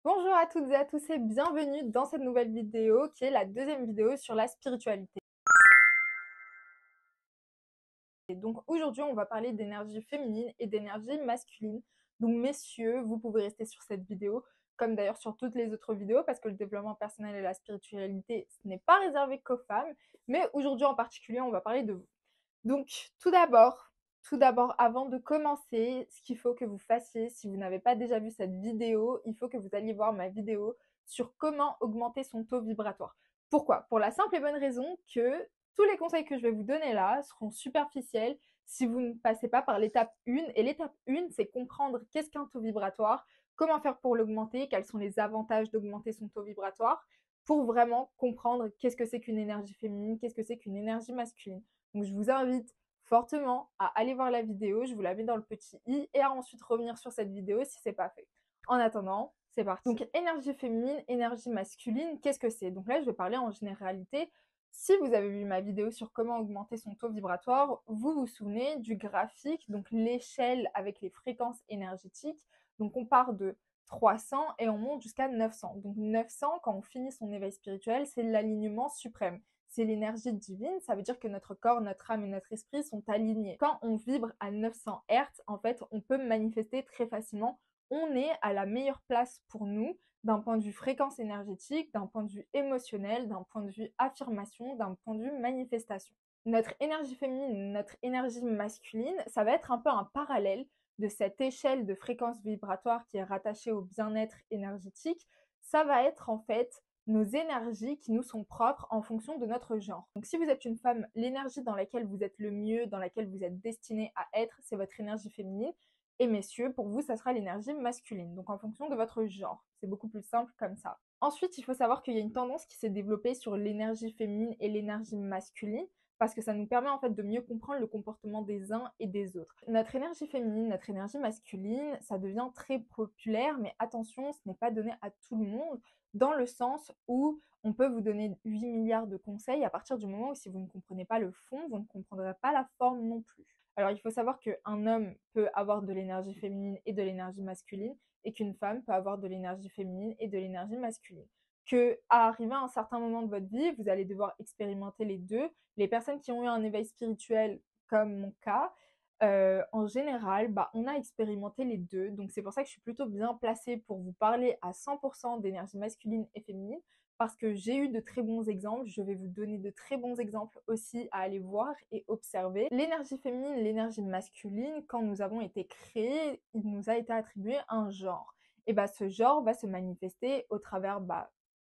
Bonjour à toutes et à tous et bienvenue dans cette nouvelle vidéo qui est la deuxième vidéo sur la spiritualité. Et donc aujourd'hui on va parler d'énergie féminine et d'énergie masculine. Donc messieurs, vous pouvez rester sur cette vidéo comme d'ailleurs sur toutes les autres vidéos parce que le développement personnel et la spiritualité ce n'est pas réservé qu'aux femmes. Mais aujourd'hui en particulier on va parler de vous. Donc tout d'abord, avant de commencer, ce qu'il faut que vous fassiez, si vous n'avez pas déjà vu cette vidéo, il faut que vous alliez voir ma vidéo sur comment augmenter son taux vibratoire. Pourquoi? Pour la simple et bonne raison que tous les conseils que je vais vous donner là seront superficiels si vous ne passez pas par l'étape 1. Et l'étape 1, c'est comprendre qu'est-ce qu'un taux vibratoire, comment faire pour l'augmenter, quels sont les avantages d'augmenter son taux vibratoire, pour vraiment comprendre qu'est-ce que c'est qu'une énergie féminine, qu'est-ce que c'est qu'une énergie masculine. Donc je vous invite fortement à aller voir la vidéo, je vous la mets dans le petit i et à ensuite revenir sur cette vidéo si c'est pas fait. En attendant, c'est parti. Donc énergie féminine, énergie masculine, qu'est-ce que c'est? Donc là, je vais parler en généralité. Si vous avez vu ma vidéo sur comment augmenter son taux vibratoire, vous vous souvenez du graphique, donc l'échelle avec les fréquences énergétiques. Donc on part de 300 et on monte jusqu'à 900. Donc 900, quand on finit son éveil spirituel, c'est l'alignement suprême. C'est l'énergie divine, ça veut dire que notre corps, notre âme et notre esprit sont alignés. Quand on vibre à 900 Hz, en fait, on peut manifester très facilement. On est à la meilleure place pour nous d'un point de vue fréquence énergétique, d'un point de vue émotionnel, d'un point de vue affirmation, d'un point de vue manifestation. Notre énergie féminine, notre énergie masculine, ça va être un peu un parallèle de cette échelle de fréquence vibratoire qui est rattachée au bien-être énergétique. Ça va être en fait nos énergies qui nous sont propres en fonction de notre genre. Donc si vous êtes une femme, l'énergie dans laquelle vous êtes le mieux, dans laquelle vous êtes destiné à être, c'est votre énergie féminine. Et messieurs, pour vous, ça sera l'énergie masculine, donc en fonction de votre genre. C'est beaucoup plus simple comme ça. Ensuite, il faut savoir qu'il y a une tendance qui s'est développée sur l'énergie féminine et l'énergie masculine, parce que ça nous permet en fait de mieux comprendre le comportement des uns et des autres. Notre énergie féminine, notre énergie masculine, ça devient très populaire, mais attention, ce n'est pas donné à tout le monde, dans le sens où on peut vous donner 8 milliards de conseils à partir du moment où si vous ne comprenez pas le fond, vous ne comprendrez pas la forme non plus. Alors il faut savoir qu'un homme peut avoir de l'énergie féminine et de l'énergie masculine et qu'une femme peut avoir de l'énergie féminine et de l'énergie masculine. Que à arriver à un certain moment de votre vie, vous allez devoir expérimenter les deux. Les personnes qui ont eu un éveil spirituel, comme mon cas, en général, on a expérimenté les deux. Donc c'est pour ça que je suis plutôt bien placée pour vous parler à 100% d'énergie masculine et féminine, parce que j'ai eu de très bons exemples. Je vais vous donner de très bons exemples aussi à aller voir et observer. L'énergie féminine, l'énergie masculine, quand nous avons été créés, il nous a été attribué un genre. Et ce genre va se manifester au travers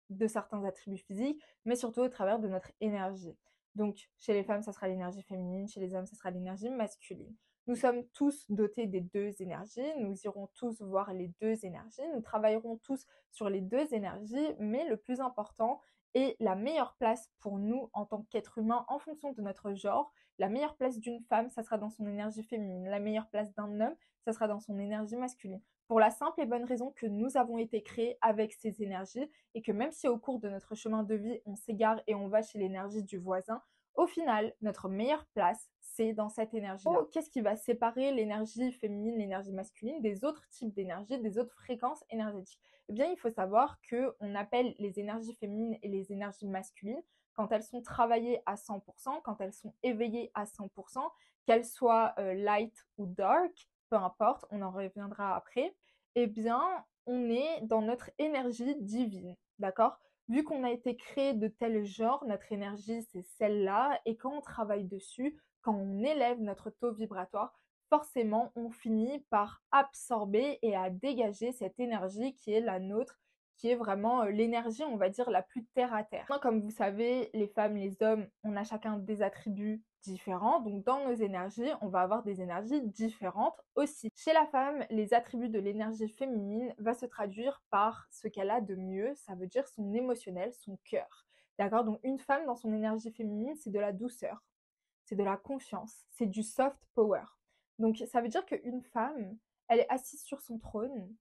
de certains attributs physiques, mais surtout au travers de notre énergie. Donc, chez les femmes, ça sera l'énergie féminine, chez les hommes, ça sera l'énergie masculine. Nous sommes tous dotés des deux énergies, nous irons tous voir les deux énergies, nous travaillerons tous sur les deux énergies, mais le plus important et la meilleure place pour nous en tant qu'être humain en fonction de notre genre, la meilleure place d'une femme, ça sera dans son énergie féminine, la meilleure place d'un homme, ça sera dans son énergie masculine. Pour la simple et bonne raison que nous avons été créés avec ces énergies et que même si au cours de notre chemin de vie, on s'égare et on va chez l'énergie du voisin, au final, notre meilleure place, c'est dans cette énergie-là. Oh, qu'est-ce qui va séparer l'énergie féminine, l'énergie masculine des autres types d'énergie, des autres fréquences énergétiques? Eh bien, il faut savoir qu'on appelle les énergies féminines et les énergies masculines quand elles sont travaillées à 100%, quand elles sont éveillées à 100%, qu'elles soient light ou dark, peu importe, on en reviendra après, eh bien, on est dans notre énergie divine, d'accord? Vu qu'on a été créé de tel genre, notre énergie, c'est celle-là, et quand on travaille dessus, quand on élève notre taux vibratoire, forcément, on finit par absorber et à dégager cette énergie qui est la nôtre, qui est vraiment l'énergie, on va dire, la plus terre à terre. Comme vous savez, les femmes, les hommes, on a chacun des attributs différents. Donc, dans nos énergies, on va avoir des énergies différentes aussi. Chez la femme, les attributs de l'énergie féminine va se traduire par ce qu'elle a de mieux, ça veut dire son émotionnel, son cœur. D'accord? Donc, une femme dans son énergie féminine, c'est de la douceur, c'est de la confiance, c'est du soft power. Donc, ça veut dire qu'une femme, elle est assise sur son trône,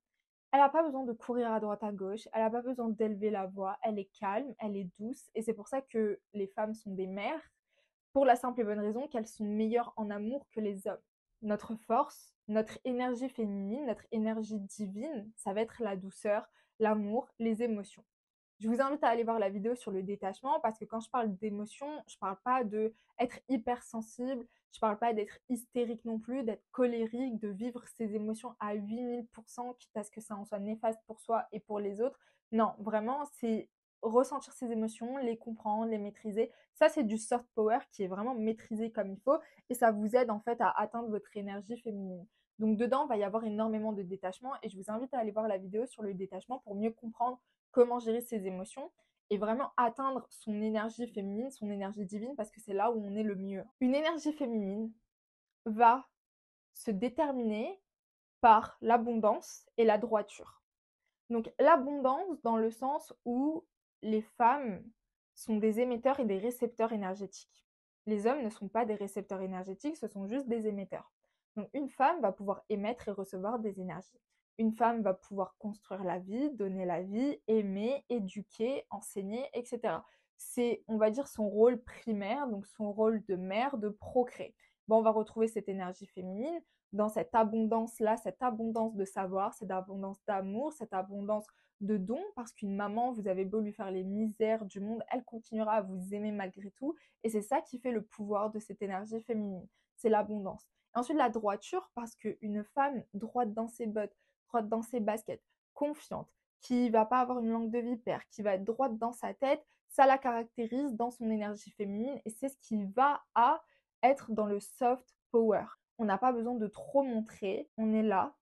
elle n'a pas besoin de courir à droite à gauche, elle n'a pas besoin d'élever la voix, elle est calme, elle est douce, et c'est pour ça que les femmes sont des mères, pour la simple et bonne raison qu'elles sont meilleures en amour que les hommes. Notre force, notre énergie féminine, notre énergie divine, ça va être la douceur, l'amour, les émotions. Je vous invite à aller voir la vidéo sur le détachement parce que quand je parle d'émotions, je parle pas de être hypersensible, je parle pas d'être hystérique non plus, d'être colérique, de vivre ses émotions à 8000%, quitte à ce que ça en soit néfaste pour soi et pour les autres. Non, vraiment, c'est ressentir ses émotions, les comprendre, les maîtriser. Ça, c'est du soft power qui est vraiment maîtrisé comme il faut et ça vous aide en fait à atteindre votre énergie féminine. Donc dedans, il va y avoir énormément de détachement et je vous invite à aller voir la vidéo sur le détachement pour mieux comprendre comment gérer ses émotions et vraiment atteindre son énergie féminine, son énergie divine, parce que c'est là où on est le mieux. Une énergie féminine va se déterminer par l'abondance et la droiture. Donc l'abondance dans le sens où les femmes sont des émetteurs et des récepteurs énergétiques. Les hommes ne sont pas des récepteurs énergétiques, ce sont juste des émetteurs. Donc une femme va pouvoir émettre et recevoir des énergies. Une femme va pouvoir construire la vie, donner la vie, aimer, éduquer, enseigner, etc. C'est, on va dire, son rôle primaire, donc son rôle de mère, de procréer. Bon, on va retrouver cette énergie féminine dans cette abondance-là, cette abondance de savoir, cette abondance d'amour, cette abondance de dons, parce qu'une maman, vous avez beau lui faire les misères du monde, elle continuera à vous aimer malgré tout. Et c'est ça qui fait le pouvoir de cette énergie féminine, c'est l'abondance. Et ensuite, la droiture, parce qu'une femme droite dans ses bottes, droite dans ses baskets, confiante, qui va pas avoir une langue de vipère, qui va être droite dans sa tête, ça la caractérise dans son énergie féminine et c'est ce qui va à être dans le soft power. On n'a pas besoin de trop montrer, on est là,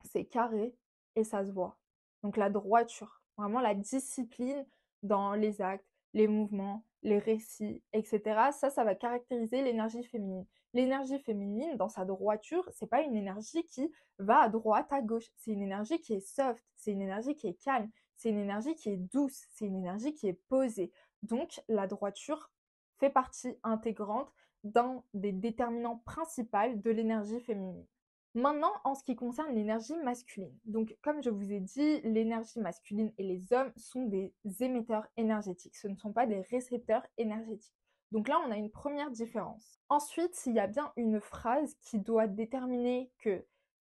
c'est carré et ça se voit. Donc la droiture, vraiment la discipline dans les actes, les mouvements, les récits, etc. Ça va caractériser l'énergie féminine. L'énergie féminine, dans sa droiture, c'est pas une énergie qui va à droite, à gauche. C'est une énergie qui est soft, c'est une énergie qui est calme, c'est une énergie qui est douce, c'est une énergie qui est posée. Donc la droiture fait partie intégrante d'un des déterminants principaux de l'énergie féminine. Maintenant, en ce qui concerne l'énergie masculine. Donc, comme je vous ai dit, l'énergie masculine et les hommes sont des émetteurs énergétiques. Ce ne sont pas des récepteurs énergétiques. Donc là, on a une première différence. Ensuite, il y a bien une phrase qui doit déterminer que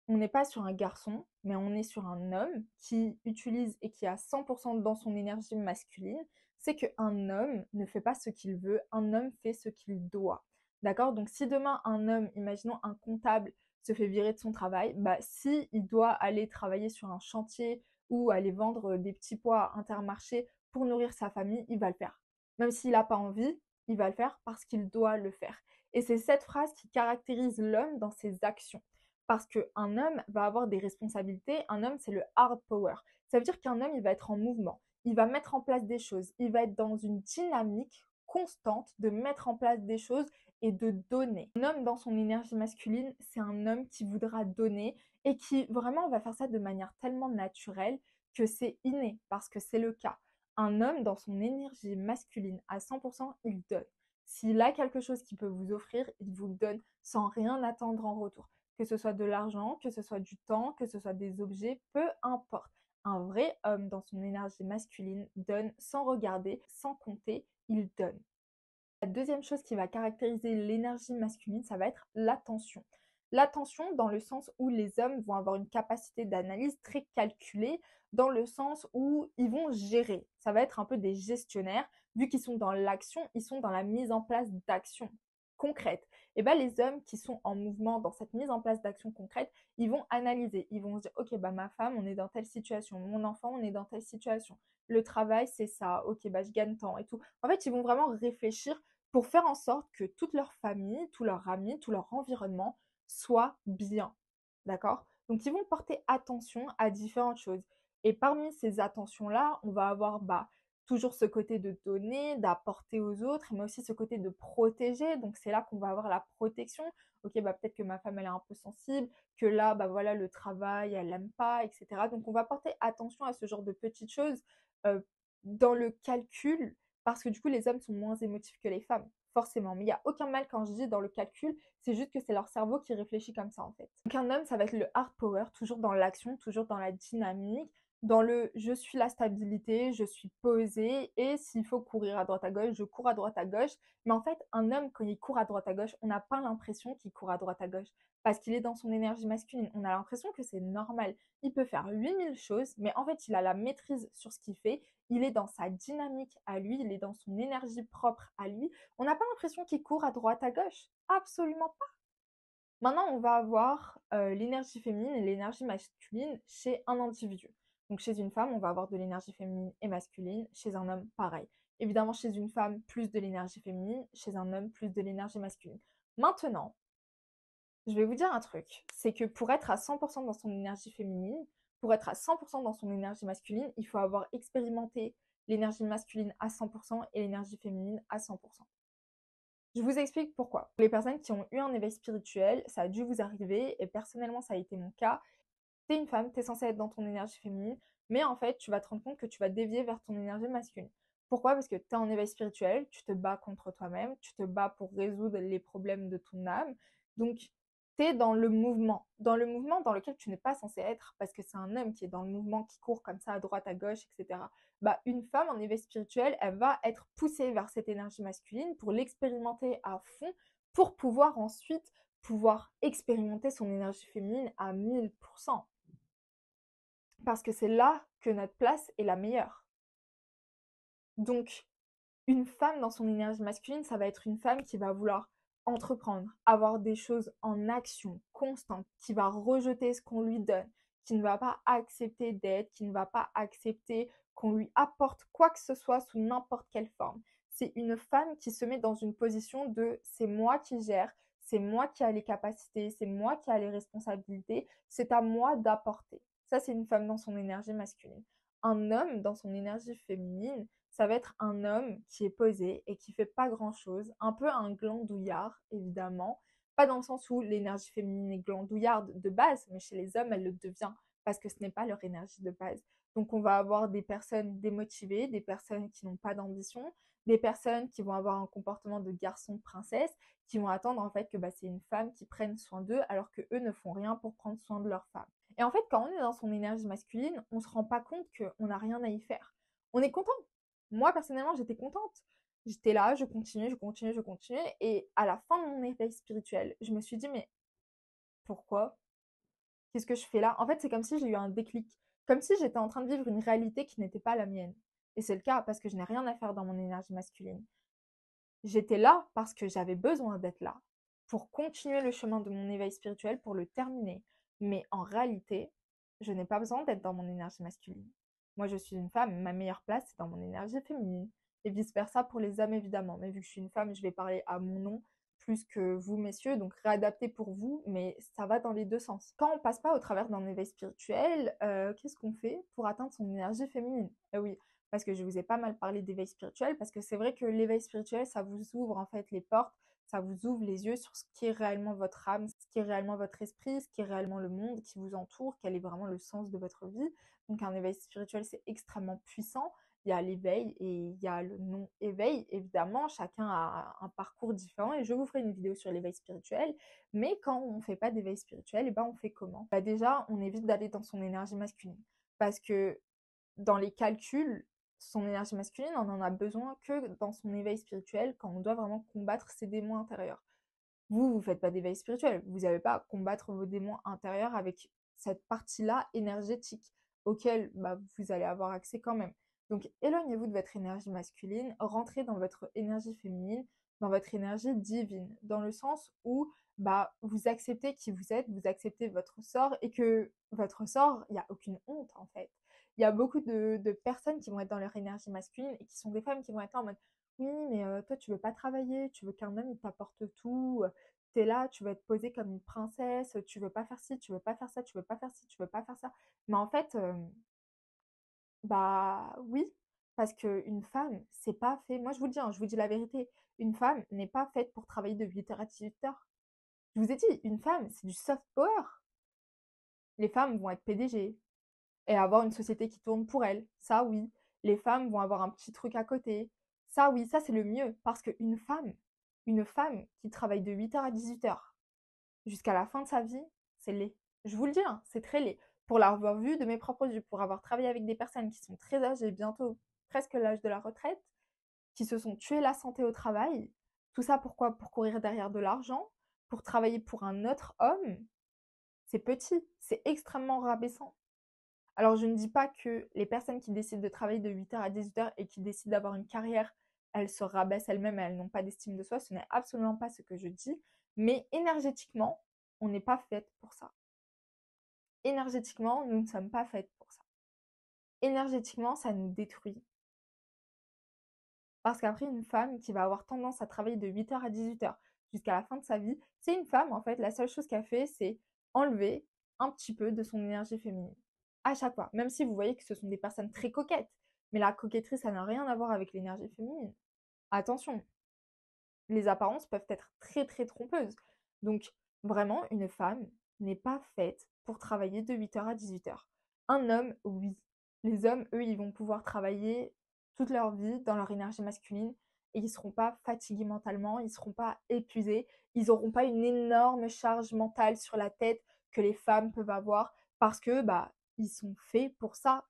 on n'est pas sur un garçon, mais on est sur un homme qui utilise et qui a 100% dans son énergie masculine. C'est qu'un homme ne fait pas ce qu'il veut, un homme fait ce qu'il doit. D'accord? Donc, si demain, un homme, imaginons un comptable, se fait virer de son travail, bah, si il doit aller travailler sur un chantier ou aller vendre des petits pois à Intermarché pour nourrir sa famille, il va le faire. Même s'il n'a pas envie, il va le faire parce qu'il doit le faire. Et c'est cette phrase qui caractérise l'homme dans ses actions. Parce qu'un homme va avoir des responsabilités, un homme c'est le hard power. Ça veut dire qu'un homme il va être en mouvement, il va mettre en place des choses, il va être dans une dynamique constante de mettre en place des choses et de donner. Un homme dans son énergie masculine, c'est un homme qui voudra donner et qui vraiment va faire ça de manière tellement naturelle que c'est inné parce que c'est le cas. Un homme dans son énergie masculine à 100%, il donne. S'il a quelque chose qu'il peut vous offrir, il vous le donne sans rien attendre en retour. Que ce soit de l'argent, que ce soit du temps, que ce soit des objets, peu importe. Un vrai homme dans son énergie masculine donne sans regarder, sans compter, il donne. La deuxième chose qui va caractériser l'énergie masculine, ça va être l'attention. L'attention dans le sens où les hommes vont avoir une capacité d'analyse très calculée, dans le sens où ils vont gérer. Ça va être un peu des gestionnaires, vu qu'ils sont dans l'action, ils sont dans la mise en place d'actions concrètes. Et bien les hommes qui sont en mouvement dans cette mise en place d'actions concrètes, ils vont analyser, ils vont se dire, ok, bah ma femme, on est dans telle situation, mon enfant, on est dans telle situation, le travail, c'est ça, ok, bah je gagne tant et tout. En fait, ils vont vraiment réfléchir pour faire en sorte que toute leur famille, tous leurs amis, tout leur environnement soit bien. D'accord? Donc, ils vont porter attention à différentes choses. Et parmi ces attentions-là, on va avoir toujours ce côté de donner, d'apporter aux autres, mais aussi ce côté de protéger. Donc, c'est là qu'on va avoir la protection. Ok, peut-être que ma femme, elle est un peu sensible, que là, voilà, le travail, elle n'aime pas, etc. Donc, on va porter attention à ce genre de petites choses euh, dans le calcul parce que du coup, les hommes sont moins émotifs que les femmes, forcément. Mais il n'y a aucun mal quand je dis dans le calcul, c'est juste que c'est leur cerveau qui réfléchit comme ça en fait. Donc un homme, ça va être le hard power, toujours dans l'action, toujours dans la dynamique, dans le je suis la stabilité, je suis posée et s'il faut courir à droite à gauche, je cours à droite à gauche. Mais en fait, un homme, quand il court à droite à gauche, on n'a pas l'impression qu'il court à droite à gauche parce qu'il est dans son énergie masculine. On a l'impression que c'est normal. Il peut faire 8000 choses, mais en fait, il a la maîtrise sur ce qu'il fait. Il est dans sa dynamique à lui, il est dans son énergie propre à lui. On n'a pas l'impression qu'il court à droite à gauche. Absolument pas. Maintenant, on va avoir l'énergie féminine et l'énergie masculine chez un individu. Donc chez une femme, on va avoir de l'énergie féminine et masculine, chez un homme, pareil. Évidemment, chez une femme, plus de l'énergie féminine, chez un homme, plus de l'énergie masculine. Maintenant, je vais vous dire un truc, c'est que pour être à 100% dans son énergie féminine, pour être à 100% dans son énergie masculine, il faut avoir expérimenté l'énergie masculine à 100% et l'énergie féminine à 100%. Je vous explique pourquoi. Pour les personnes qui ont eu un éveil spirituel, ça a dû vous arriver, et personnellement, ça a été mon cas. T'es une femme, t'es censée être dans ton énergie féminine, mais en fait, tu vas te rendre compte que tu vas dévier vers ton énergie masculine. Pourquoi? Parce que t'es en éveil spirituel, tu te bats contre toi-même, tu te bats pour résoudre les problèmes de ton âme. Donc, t'es dans le mouvement dans lequel tu n'es pas censé être, parce que c'est un homme qui est dans le mouvement, qui court comme ça à droite, à gauche, etc. Bah, une femme en éveil spirituel, elle va être poussée vers cette énergie masculine pour l'expérimenter à fond, pour pouvoir ensuite pouvoir expérimenter son énergie féminine à 1000%. Parce que c'est là que notre place est la meilleure. Donc, une femme dans son énergie masculine, ça va être une femme qui va vouloir entreprendre, avoir des choses en action constante, qui va rejeter ce qu'on lui donne, qui ne va pas accepter d'aide, qui ne va pas accepter qu'on lui apporte quoi que ce soit sous n'importe quelle forme. C'est une femme qui se met dans une position de c'est moi qui gère, c'est moi qui a les capacités, c'est moi qui a les responsabilités, c'est à moi d'apporter. Ça, c'est une femme dans son énergie masculine. Un homme dans son énergie féminine, ça va être un homme qui est posé et qui fait pas grand-chose, un peu un glandouillard, évidemment. Pas dans le sens où l'énergie féminine est glandouillarde de base, mais chez les hommes, elle le devient parce que ce n'est pas leur énergie de base. Donc on va avoir des personnes démotivées, des personnes qui n'ont pas d'ambition, des personnes qui vont avoir un comportement de garçon princesse, qui vont attendre en fait que c'est une femme qui prenne soin d'eux alors que eux ne font rien pour prendre soin de leur femme. Et en fait, quand on est dans son énergie masculine, on se rend pas compte qu'on n'a rien à y faire. On est content. Moi, personnellement, j'étais contente. J'étais là, je continuais, je continuais, je continuais. Et à la fin de mon éveil spirituel, je me suis dit, mais pourquoi? Qu'est-ce que je fais là? En fait, c'est comme si j'ai eu un déclic. Comme si j'étais en train de vivre une réalité qui n'était pas la mienne. Et c'est le cas parce que je n'ai rien à faire dans mon énergie masculine. J'étais là parce que j'avais besoin d'être là pour continuer le chemin de mon éveil spirituel, pour le terminer. Mais en réalité, je n'ai pas besoin d'être dans mon énergie masculine. Moi, je suis une femme, ma meilleure place, c'est dans mon énergie féminine. Et vice-versa pour les hommes, évidemment. Mais vu que je suis une femme, je vais parler à mon nom plus que vous, messieurs, donc réadapté pour vous, mais ça va dans les deux sens. Quand on passe pas au travers d'un éveil spirituel, qu'est-ce qu'on fait pour atteindre son énergie féminine? Oui, parce que je vous ai pas mal parlé d'éveil spirituel, parce que c'est vrai que l'éveil spirituel, ça vous ouvre en fait les portes, ça vous ouvre les yeux sur ce qui est réellement votre âme, ce qui est réellement votre esprit, ce qui est réellement le monde qui vous entoure, quel est vraiment le sens de votre vie. Donc un éveil spirituel, c'est extrêmement puissant. Il y a l'éveil et il y a le non-éveil. Évidemment, chacun a un parcours différent et je vous ferai une vidéo sur l'éveil spirituel. Mais quand on ne fait pas d'éveil spirituel, on fait comment? Déjà, on évite d'aller dans son énergie masculine. Parce que dans les calculs, son énergie masculine, on en a besoin que dans son éveil spirituel, quand on doit vraiment combattre ses démons intérieurs. Vous faites pas d'éveil spirituel, vous n'avez pas à combattre vos démons intérieurs avec cette partie-là énergétique auquel vous allez avoir accès quand même. Donc éloignez-vous de votre énergie masculine, rentrez dans votre énergie féminine, dans votre énergie divine, dans le sens où vous acceptez qui vous êtes, vous acceptez votre sort et que votre sort, il n'y a aucune honte en fait. Il y a beaucoup de personnes qui vont être dans leur énergie masculine et qui sont des femmes qui vont être là en mode oui, mais toi, tu veux pas travailler, tu veux qu'un homme il t'apporte tout, t'es là, tu veux être posée comme une princesse, tu veux pas faire ci, tu veux pas faire ça, tu veux pas faire ci, tu veux pas faire ça. Mais en fait, oui, parce qu'une femme, c'est pas fait. Moi, je vous le dis, hein, je vous dis la vérité, une femme n'est pas faite pour travailler de 8 heures à 18 heures. Je vous ai dit, une femme, c'est du soft power. Les femmes vont être PDG, et avoir une société qui tourne pour elles. Ça, oui. Les femmes vont avoir un petit truc à côté. Ça, oui, ça, c'est le mieux. Parce une femme qui travaille de 8 heures à 18 heures jusqu'à la fin de sa vie, c'est laid. Je vous le dis, hein, c'est très laid. pour l'avoir vu de mes propres yeux, pour avoir travaillé avec des personnes qui sont très âgées, bientôt presque l'âge de la retraite, qui se sont tuées la santé au travail. Tout ça pourquoi? Pour courir derrière de l'argent, pour travailler pour un autre homme. C'est petit, c'est extrêmement rabaissant. Alors je ne dis pas que les personnes qui décident de travailler de 8h à 18h et qui décident d'avoir une carrière, elles se rabaissent elles-mêmes et elles n'ont pas d'estime de soi, ce n'est absolument pas ce que je dis, mais énergétiquement, on n'est pas faites pour ça. Énergétiquement, nous ne sommes pas faites pour ça. Énergétiquement, ça nous détruit. Parce qu'après, une femme qui va avoir tendance à travailler de 8h à 18h jusqu'à la fin de sa vie, c'est une femme, en fait, la seule chose qu'elle fait, c'est enlever un petit peu de son énergie féminine. À chaque fois. Même si vous voyez que ce sont des personnes très coquettes. Mais la coquetterie, ça n'a rien à voir avec l'énergie féminine. Attention, les apparences peuvent être très très trompeuses. Donc, vraiment, une femme n'est pas faite pour travailler de 8h à 18h. Un homme, oui. Les hommes, eux, ils vont pouvoir travailler toute leur vie dans leur énergie masculine et ils ne seront pas fatigués mentalement, ils ne seront pas épuisés, ils n'auront pas une énorme charge mentale sur la tête que les femmes peuvent avoir parce que ils sont faits pour ça.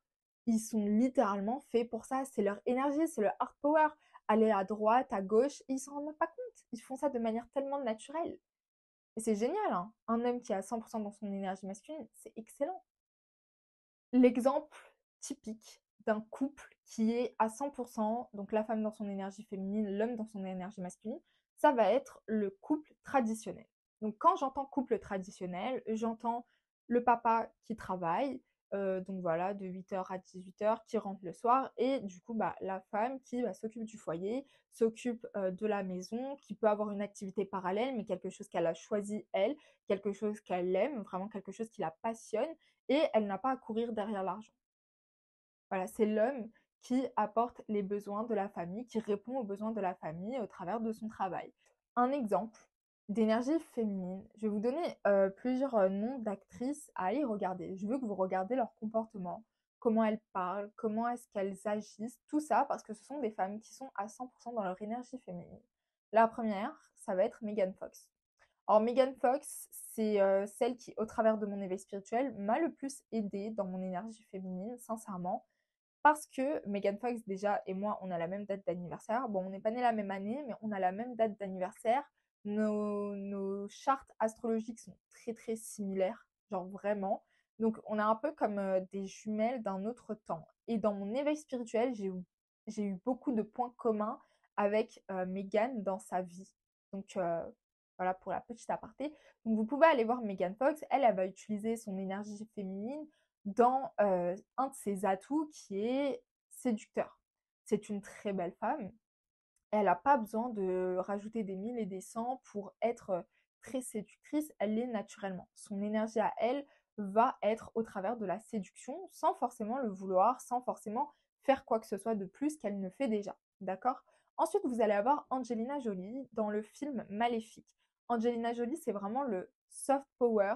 Ils sont littéralement faits pour ça. C'est leur énergie, c'est leur hard power. Aller à droite, à gauche, et ils s'en rendent même pas compte. Ils font ça de manière tellement naturelle. Et c'est génial, hein. Un homme qui est à 100% dans son énergie masculine, c'est excellent. L'exemple typique d'un couple qui est à 100%, donc la femme dans son énergie féminine, l'homme dans son énergie masculine, ça va être le couple traditionnel. Donc quand j'entends couple traditionnel, j'entends le papa qui travaille, donc voilà, de 8h à 18h, qui rentre le soir, et du coup, la femme qui s'occupe du foyer, s'occupe de la maison, qui peut avoir une activité parallèle, mais quelque chose qu'elle a choisi elle, quelque chose qu'elle aime, vraiment quelque chose qui la passionne, et elle n'a pas à courir derrière l'argent. Voilà, c'est l'homme qui apporte les besoins de la famille, qui répond aux besoins de la famille au travers de son travail. Un exemple d'énergie féminine, je vais vous donner plusieurs noms d'actrices à aller regarder. Je veux que vous regardiez leur comportement, comment elles parlent, comment est-ce qu'elles agissent, tout ça parce que ce sont des femmes qui sont à 100% dans leur énergie féminine. La première, ça va être Megan Fox. Alors Megan Fox, c'est celle qui, au travers de mon éveil spirituel, m'a le plus aidée dans mon énergie féminine, sincèrement. Parce que Megan Fox, déjà, et moi, on a la même date d'anniversaire. Bon, on n'est pas nés la même année, mais on a la même date d'anniversaire. Nos chartes astrologiques sont très très similaires, genre vraiment. Donc on a un peu comme des jumelles d'un autre temps. Et dans mon éveil spirituel, j'ai eu beaucoup de points communs avec Megan dans sa vie. Donc voilà pour la petite aparté. Donc vous pouvez aller voir Megan Fox. Elle va utiliser son énergie féminine dans un de ses atouts qui est séducteur. C'est une très belle femme. Elle n'a pas besoin de rajouter des 1000 et des 100 pour être très séductrice. Elle l'est naturellement. Son énergie à elle va être au travers de la séduction sans forcément le vouloir, sans forcément faire quoi que ce soit de plus qu'elle ne fait déjà. D'accord? Ensuite, vous allez avoir Angelina Jolie dans le film Maléfique. Angelina Jolie, c'est vraiment le soft power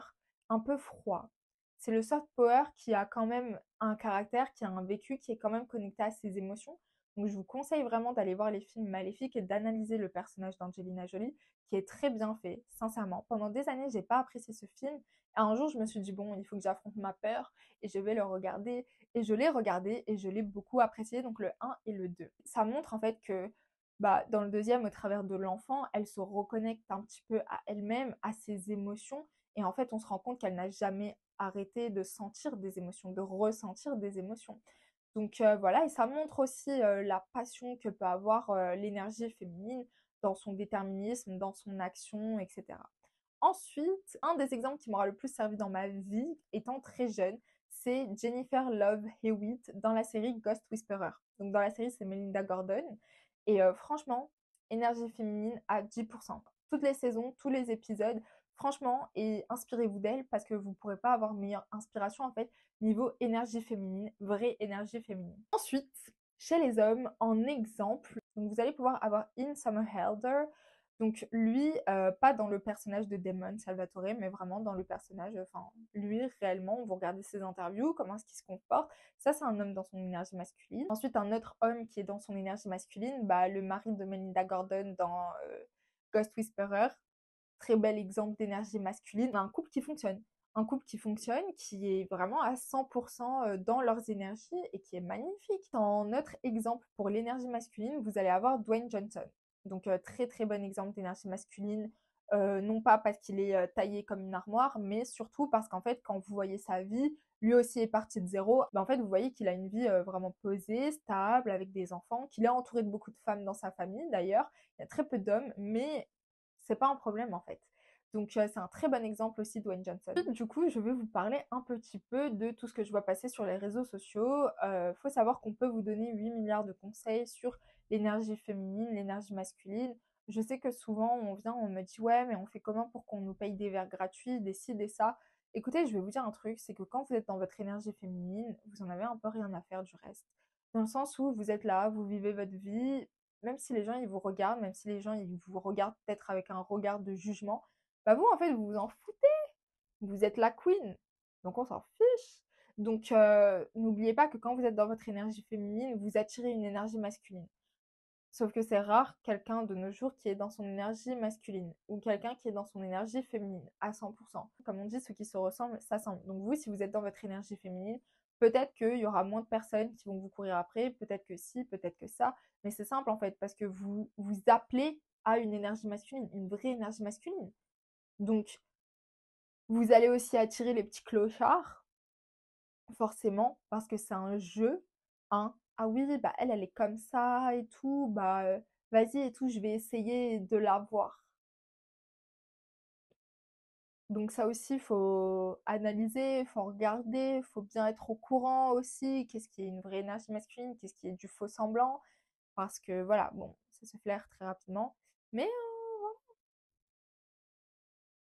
un peu froid. C'est le soft power qui a quand même un caractère, qui a un vécu, qui est quand même connecté à ses émotions. Donc je vous conseille vraiment d'aller voir les films Maléfiques et d'analyser le personnage d'Angelina Jolie, qui est très bien fait, sincèrement. Pendant des années, j'ai pas apprécié ce film. Et un jour, je me suis dit, bon, il faut que j'affronte ma peur et je vais le regarder. Et je l'ai regardé et je l'ai beaucoup apprécié, donc le 1 et le 2. Ça montre en fait que dans le deuxième, au travers de l'enfant, elle se reconnecte un petit peu à elle-même, à ses émotions. Et en fait, on se rend compte qu'elle n'a jamais arrêté de sentir des émotions, de ressentir des émotions. Donc voilà, et ça montre aussi la passion que peut avoir l'énergie féminine dans son déterminisme, dans son action, etc. Ensuite, un des exemples qui m'aura le plus servi dans ma vie, étant très jeune, c'est Jennifer Love Hewitt dans la série Ghost Whisperer. Donc dans la série, c'est Melinda Gordon. Et franchement, énergie féminine à 10%. Toutes les saisons, tous les épisodes, franchement, et inspirez-vous d'elle parce que vous ne pourrez pas avoir meilleure inspiration en fait niveau énergie féminine, vraie énergie féminine. Ensuite, chez les hommes, en exemple, donc vous allez pouvoir avoir In Summerhelder. Donc lui, pas dans le personnage de Damon Salvatore, mais vraiment dans le personnage, enfin lui réellement, vous regardez ses interviews, comment est-ce qu'il se comporte. Ça, c'est un homme dans son énergie masculine. Ensuite, un autre homme qui est dans son énergie masculine, le mari de Melinda Gordon dans Ghost Whisperer. Très bel exemple d'énergie masculine. Un couple qui fonctionne. un couple qui fonctionne, qui est vraiment à 100% dans leurs énergies et qui est magnifique. En notre exemple pour l'énergie masculine, vous allez avoir Dwayne Johnson. Donc très très bon exemple d'énergie masculine, non pas parce qu'il est taillé comme une armoire, mais surtout parce qu'en fait, quand vous voyez sa vie, lui aussi est parti de zéro. En fait, vous voyez qu'il a une vie vraiment posée, stable, avec des enfants, qu'il est entouré de beaucoup de femmes dans sa famille d'ailleurs. Il y a très peu d'hommes, mais c'est pas un problème en fait. Donc c'est un très bon exemple aussi de Dwayne Johnson. Du coup, je vais vous parler un petit peu de tout ce que je vois passer sur les réseaux sociaux. Faut savoir qu'on peut vous donner 8 milliards de conseils sur l'énergie féminine, l'énergie masculine. Je sais que souvent on vient, on me dit ouais, mais on fait comment pour qu'on nous paye des verres gratuits, des ci, des ça. Écoutez, je vais vous dire un truc, c'est que quand vous êtes dans votre énergie féminine, vous en avez un peu rien à faire du reste. Dans le sens où vous êtes là, vous vivez votre vie, même si les gens ils vous regardent, même si les gens ils vous regardent peut-être avec un regard de jugement, bah vous en fait vous vous en foutez. Vous êtes la queen, donc on s'en fiche. Donc n'oubliez pas que quand vous êtes dans votre énergie féminine, vous attirez une énergie masculine. Sauf que c'est rare quelqu'un de nos jours qui est dans son énergie masculine ou quelqu'un qui est dans son énergie féminine à 100%. Comme on dit, ceux qui se ressemblent s'assemblent. Donc vous, si vous êtes dans votre énergie féminine, peut-être qu'il y aura moins de personnes qui vont vous courir après, peut-être que si, peut-être que ça. Mais c'est simple en fait, parce que vous vous appelez à une énergie masculine, une vraie énergie masculine. Donc vous allez aussi attirer les petits clochards, forcément, parce que c'est un jeu, hein. Ah oui, bah elle est comme ça et tout, bah vas-y et tout, je vais essayer de la voir. Donc ça aussi, il faut analyser, il faut regarder, il faut bien être au courant aussi, qu'est-ce qui est une vraie énergie masculine, qu'est-ce qui est du faux semblant, parce que voilà, bon, ça se flaire très rapidement. Mais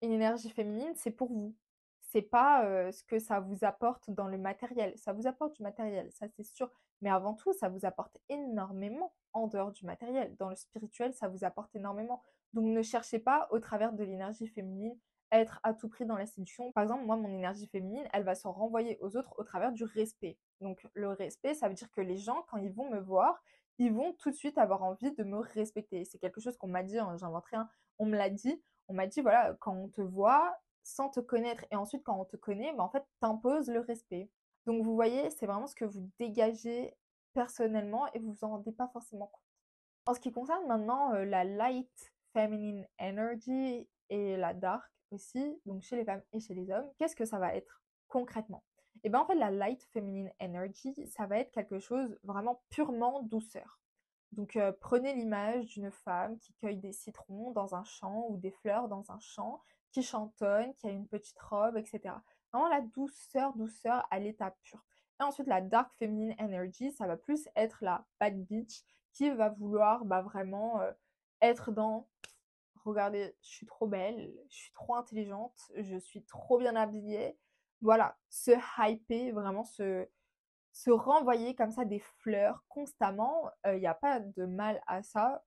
une énergie féminine, c'est pour vous. C'est pas ce que ça vous apporte dans le matériel. Ça vous apporte du matériel, ça c'est sûr. Mais avant tout, ça vous apporte énormément en dehors du matériel. Dans le spirituel, ça vous apporte énormément. Donc ne cherchez pas au travers de l'énergie féminine à être à tout prix dans la séduction. Par exemple, moi, mon énergie féminine, elle va se renvoyer aux autres au travers du respect. Donc le respect, ça veut dire que les gens, quand ils vont me voir, ils vont tout de suite avoir envie de me respecter. C'est quelque chose qu'on m'a dit, hein, j'invente rien, on me l'a dit. On m'a dit, voilà, quand on te voit sans te connaître et ensuite quand on te connaît, bah, en fait, t'imposes le respect. Donc vous voyez, c'est vraiment ce que vous dégagez personnellement et vous vous en rendez pas forcément compte. En ce qui concerne maintenant la light feminine energy et la dark aussi, donc chez les femmes et chez les hommes, qu'est-ce que ça va être concrètement? Et bien en fait, la light feminine energy, ça va être quelque chose vraiment purement douceur. Donc prenez l'image d'une femme qui cueille des citrons dans un champ ou des fleurs dans un champ, qui chantonne, qui a une petite robe, etc. Vraiment la douceur, douceur à l'état pur. Et ensuite, la dark feminine energy, ça va plus être la bad bitch qui va vouloir bah, vraiment être dans regardez, je suis trop belle, je suis trop intelligente, je suis trop bien habillée. Voilà, se hyper, vraiment se renvoyer comme ça des fleurs constamment, il n'y a pas de mal à ça.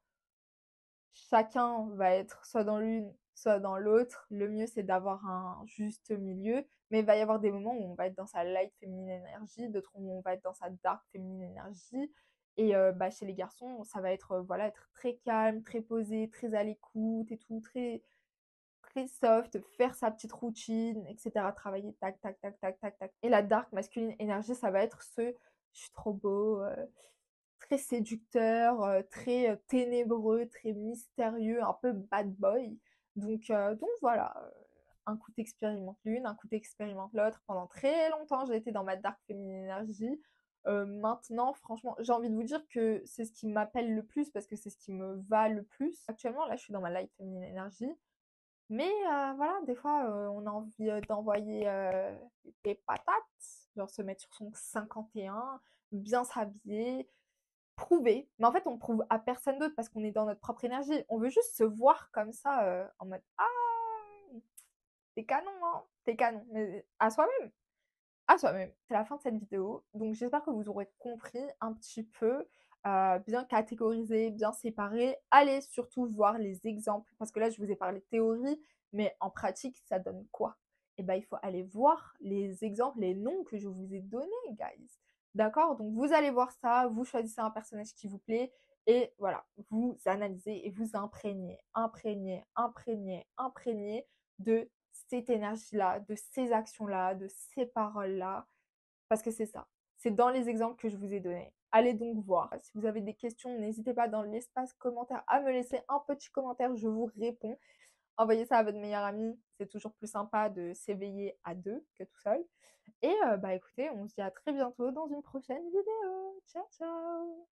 Chacun va être soit dans l'une, soit dans l'autre. Le mieux, c'est d'avoir un juste milieu. Mais il va y avoir des moments où on va être dans sa light féminine énergie, d'autres où on va être dans sa dark féminine énergie. Et bah, chez les garçons, ça va être voilà, être très calme, très posé, très à l'écoute et tout, très, très soft, faire sa petite routine, etc. Travailler tac, tac, tac, tac, tac, tac. Et la dark masculine énergie, ça va être ce je suis trop beau, très séducteur, très ténébreux, très mystérieux, un peu bad boy. Donc voilà, un coup t'expérimentes l'une, un coup t'expérimentes l'autre. Pendant très longtemps, j'ai été dans ma dark féminine énergie. Maintenant, franchement, j'ai envie de vous dire que c'est ce qui m'appelle le plus parce que c'est ce qui me va le plus. Actuellement, là, je suis dans ma light féminine énergie. Mais voilà, des fois, on a envie d'envoyer des patates, genre se mettre sur son 51, bien s'habiller, prouver. Mais en fait, on prouve à personne d'autre parce qu'on est dans notre propre énergie. On veut juste se voir comme ça, en mode ah, t'es canon, hein, t'es canon. Mais à soi-même, à soi-même. C'est la fin de cette vidéo. Donc j'espère que vous aurez compris un petit peu, bien catégoriser, bien séparer. Allez surtout voir les exemples, parce que là, je vous ai parlé de théorie, mais en pratique, ça donne quoi? Eh ben, il faut aller voir les exemples, les noms que je vous ai donnés, guys. D'accord? Donc vous allez voir ça, vous choisissez un personnage qui vous plaît, et voilà, vous analysez et vous imprégnez, imprégnez, imprégnez, imprégnez de cette énergie-là, de ces actions-là, de ces paroles-là, parce que c'est ça. C'est dans les exemples que je vous ai donnés. Allez donc voir. Si vous avez des questions, n'hésitez pas dans l'espace commentaire à me laisser un petit commentaire, je vous réponds. Envoyez ça à votre meilleure amie, c'est toujours plus sympa de s'éveiller à deux que tout seul. Et bah écoutez, on se dit à très bientôt dans une prochaine vidéo. Ciao ciao!